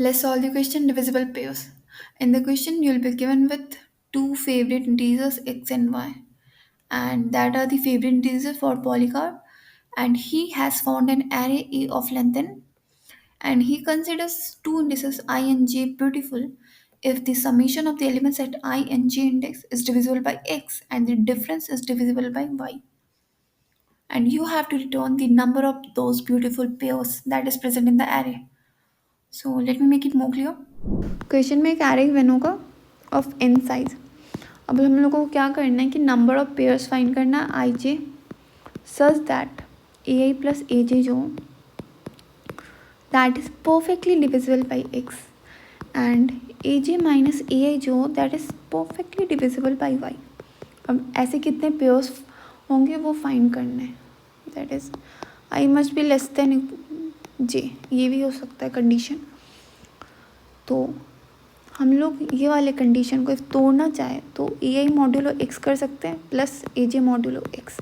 Let's solve the question divisible pairs. In the question, you'll be given with two favorite integers x and y, and that are the favorite integers for Polycarp. And he has found an array A of length n, and he considers two indices I and j beautiful if the summation of the elements at I and j index is divisible by x and the difference is divisible by y. And you have to return the number of those beautiful pairs that is present in the array. So let me make it more clear. Question में एक array given होगा of N size. अब हम लोगों को क्या करना है कि नंबर ऑफ पेयर्स फाइंड करना है आई जे such that A i plus A J जो that is perfectly divisible by X and A J minus A I जो that is perfectly divisible by Y. अब ऐसे कितने पेयर्स होंगे वो फाइंड करना है. That is I must be less than J, ये भी हो सकता है कंडीशन. तो हम लोग ये वाले कंडीशन को तोड़ना चाहे तो ए आई मॉड्यूलो एक्स कर सकते हैं प्लस ए जे मॉड्यूलो एक्स.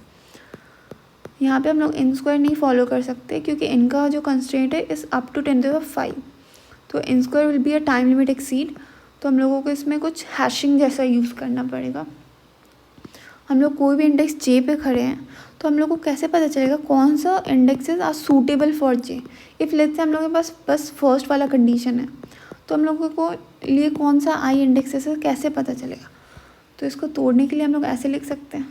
यहाँ पे हम लोग एन स्क्वायर नहीं फॉलो कर सकते क्योंकि इनका जो कंस्ट्रेंट है इस अप टू 10⁵. तो n square will be a time limit exceed. तो हम लोगों को इसमें कुछ हैशिंग जैसा यूज़ करना पड़ेगा. हम लोग कोई भी इंडेक्स जे पे खड़े हैं तो हम लोग को कैसे पता चलेगा कौन सा indexes are suitable for j. If let's say हम लोग के पास बस फर्स्ट वाला कंडीशन है तो हम लोगों को लिए कौन सा आई इंडेक्सेस है कैसे पता चलेगा. तो इसको तोड़ने के लिए हम लोग ऐसे लिख सकते हैं.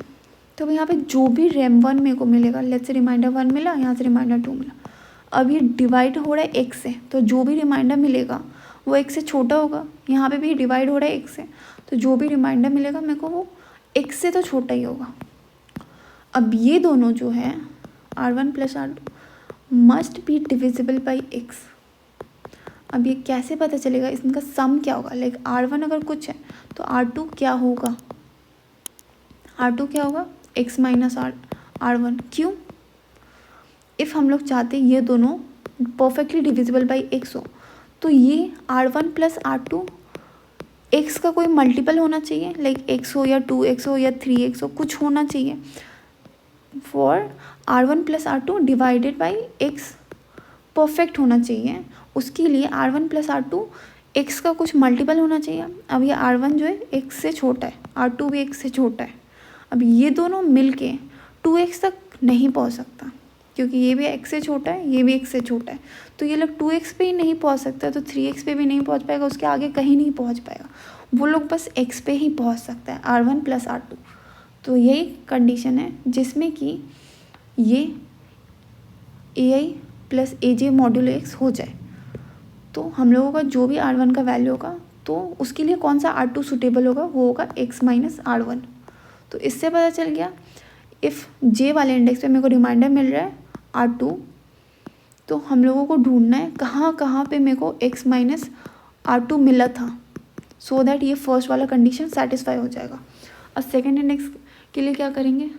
तो यहाँ पे जो भी रेम वन मेरे को मिलेगा, लेट्स से रिमाइंडर वन मिला, यहाँ से रिमाइंडर टू मिला. अब ये डिवाइड हो रहा है एक से, तो जो भी रिमाइंडर मिलेगा वो एक से छोटा होगा. यहाँ पे भी डिवाइड हो रहा है एक से, तो जो भी रिमाइंडर मिलेगा मेरे को वो एक से तो छोटा ही होगा. अब ये दोनों जो है r one plus r two must be divisible by x. अब ये कैसे पता चलेगा इनका सम क्या होगा. लाइक आर वन अगर कुछ है तो आर टू क्या होगा. आर टू क्या होगा एक्स माइनस आर वन. क्यों? इफ़ हम लोग चाहते ये दोनों परफेक्टली डिविजिबल बाई एक्स हो तो ये r one plus r two x का कोई मल्टीपल होना चाहिए. लाइक एक्स हो या 2x हो या 3x हो, कुछ होना चाहिए for r one plus r two divided by x perfect होना चाहिए. उसके लिए r one plus r two x का कुछ मल्टीपल होना चाहिए. अब ये आर वन जो है एक्स से छोटा है, आर टू भी एक्स से छोटा है. अब ये दोनों मिल के 2x तक नहीं पहुंच सकता क्योंकि ये भी एक्स से छोटा है, ये भी एक्स से छोटा है. तो ये लोग 2x पे ही नहीं पहुंच सकता तो 3x पे भी नहीं पहुंच पाएगा, उसके आगे कहीं नहीं पहुंच पाएगा. वो लोग बस x पे ही पहुंच सकता है, r one plus r two. तो यही कंडीशन है जिसमें कि ये a i plus A J modulo x हो जाए. तो हम लोगों का जो भी आर वन का वैल्यू होगा तो उसके लिए कौन सा आर टू सूटेबल होगा वो होगा एक्स माइनस आर वन. तो इससे पता चल गया इफ़ जे वाले इंडेक्स पे मेरे को रिमाइंडर मिल रहा है आर टू, तो हम लोगों को ढूंढना है कहाँ कहाँ पे मेरे को एक्स माइनस आर टू मिला था सो दैट ये फर्स्ट वाला कंडीशन सेटिस्फाई हो जाएगा. और सेकेंड इंडेक्स के लिए क्या करेंगे.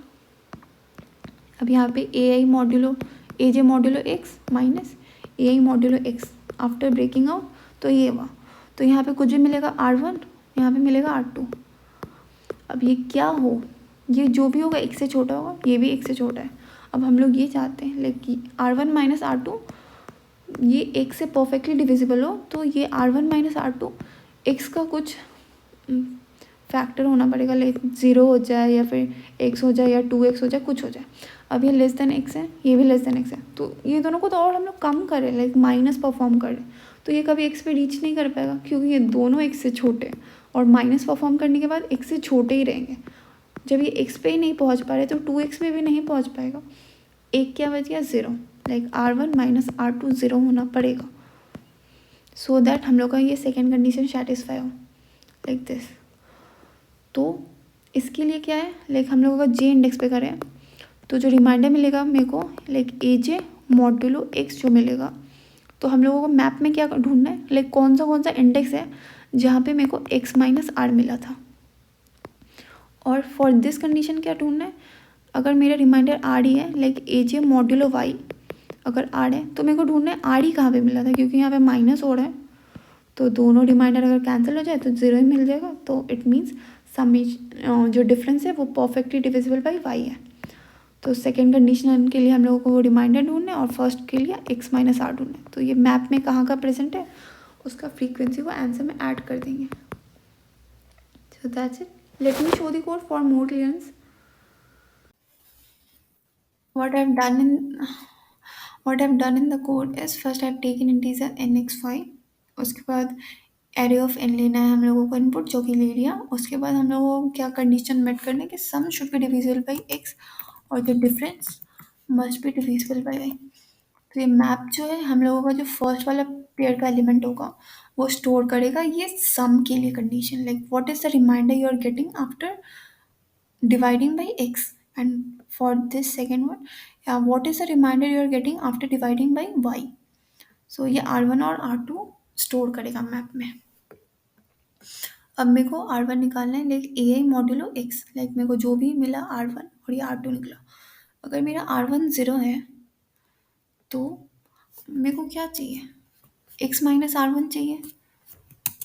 अब यहाँ पे A I modulo A J modulo X minus A I modulo X after breaking out. तो ये हुआ. तो यहाँ पे कुछ भी मिलेगा आर वन, यहाँ पे मिलेगा आर टू. अब ये क्या हो, ये जो भी होगा एक से छोटा होगा, ये भी एक से छोटा है. अब हम लोग ये चाहते हैं like r one minus r two ये एक से परफेक्टली डिविजिबल हो. तो ये r one minus r two x का कुछ फैक्टर होना पड़ेगा, लाइक 0 हो जाए या फिर x हो जाए या 2x हो जाए, कुछ हो जाए. अब ये लेस देन x है, ये भी लेस देन x है. तो ये दोनों को तो और हम लोग कम करें, लाइक माइनस परफॉर्म करें, तो ये कभी x पे रीच नहीं कर पाएगा क्योंकि ये दोनों x से छोटे हैं. और माइनस परफॉर्म करने के बाद x से छोटे ही रहेंगे. जब ये x पे ही नहीं पहुँच पा रहे तो 2x पे भी नहीं पहुँच पाएगा. एक क्या बच गया 0. Like r one minus r two 0 होना पड़ेगा सो दैट हम लोग का ये सेकेंड कंडीशन सेटिस्फाई हो लाइक दिस. तो इसके लिए क्या है, लाइक हम लोगों का जे इंडेक्स पे करें तो जो रिमाइंडर मिलेगा मेरे को like a J modulo x जो मिलेगा. तो हम लोगों को मैप में क्या ढूंढना है, लाइक कौन सा इंडेक्स है जहाँ पे मेरे को एक्स माइनस आर मिला था. और फॉर दिस कंडीशन क्या ढूंढना है, अगर मेरा रिमाइंडर आर ही है like a J modulo y अगर आर है तो मेरे को ढूंढना है आर ही कहाँ पे मिला था क्योंकि यहाँ पे माइनस हो रहा है. तो दोनों रिमाइंडर अगर कैंसिल हो जाए तो 0 ही मिल जाएगा. तो इट मीन्स समेशन जो डिफरेंस है वो परफेक्टली डिविजिबल बाई वाई है. तो सेकेंड कंडीशन के लिए हम लोगों को वो रिमाइंडर ढूंढना है और फर्स्ट के लिए एक्स माइनस आर ढूंढना है. तो ये मैप में कहाँ का प्रेजेंट है उसका फ्रीक्वेंसी को आंसर में ऐड कर देंगे. So that's it. Let me show the code for more clearance. What I've done in what I've done in the code is first I've taken integer nx5. उसके बाद array of N लेना है हम लोगों को input जो कि ले लिया. उसके बाद हम लोगों को क्या कंडीशन मेट करना है कि sum should be divisible by X और the difference must be divisible by Y. तो ये मैप जो है हम लोगों का जो फर्स्ट वाला पेयर का एलिमेंट होगा वो स्टोर करेगा ये सम के लिए condition, like what is the reminder you are getting after dividing by x, and for this second one, what is the reminder you are getting after dividing by y. So ये r1 और r2 store करेगा map में. अब मेरे को r1 निकालना है, like A I modulo x, like मेरे को जो भी मिला r1 और ये r2 निकला. अगर मेरा r1 0 है तो मेरे को क्या चाहिए, x माइनस r1 चाहिए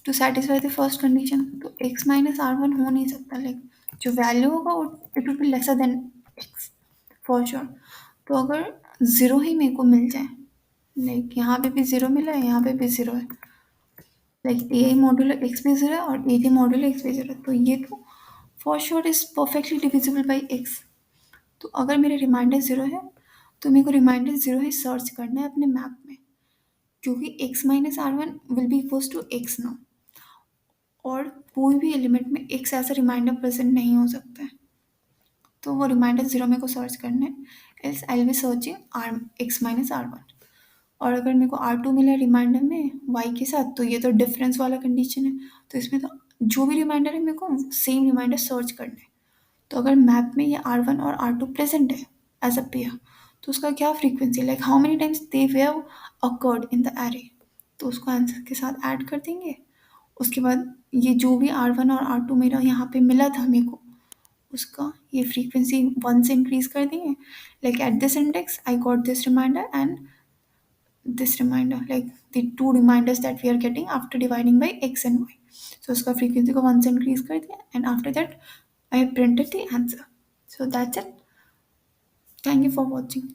to satisfy the first condition. तो x माइनस r1 हो नहीं सकता, लाइक जो वैल्यू होगा वो it will be lesser than x for sure. तो अगर ज़ीरो ही मेरे को मिल जाए, लाइक यहाँ पे भी ज़ीरो मिला है, यहाँ पे भी ज़ीरो है, like A I modulo x भी ज़ीरो है और ए टी मॉड्यूलो एक्स भी ज़ीरो है, तो ये तो for sure is perfectly divisible by x. तो अगर मेरे रिमाइंडर ज़ीरो है तो मेरे को रिमाइंडर ज़ीरो ही सर्च करना है अपने मैप में, क्योंकि x minus r one will be equals to x now, और कोई भी एलिमेंट में एक्स ऐसा रिमाइंडर प्रेजेंट नहीं हो सकता है. तो वो रिमाइंडर ज़ीरो मेरे को सर्च करना है, else I will be searching r x minus r one. और अगर मेरे को आर टू मिला रिमाइंडर में वाई के साथ तो ये तो डिफरेंस वाला कंडीशन है, तो इसमें तो जो भी रिमाइंडर है मेरे को सेम रिमाइंडर सर्च करना है. तो अगर मैप में ये आर वन और आर टू प्रेजेंट है एज अ पेयर तो उसका क्या frequency, like how many times they have occurred in the array, तो उसको आंसर के साथ ऐड कर देंगे. उसके बाद ये जो भी आर वन और आर टू मेरा यहाँ पे मिला था मेरे को उसका ये फ्रीक्वेंसी वन से इंक्रीज कर देंगे, like at this index I got this reminder and this reminder, like the two reminders that we are getting after dividing by x and y. So उसका frequency को 1 से increase कर दिया and after that I have printed the answer. So that's it. Thank you for watching.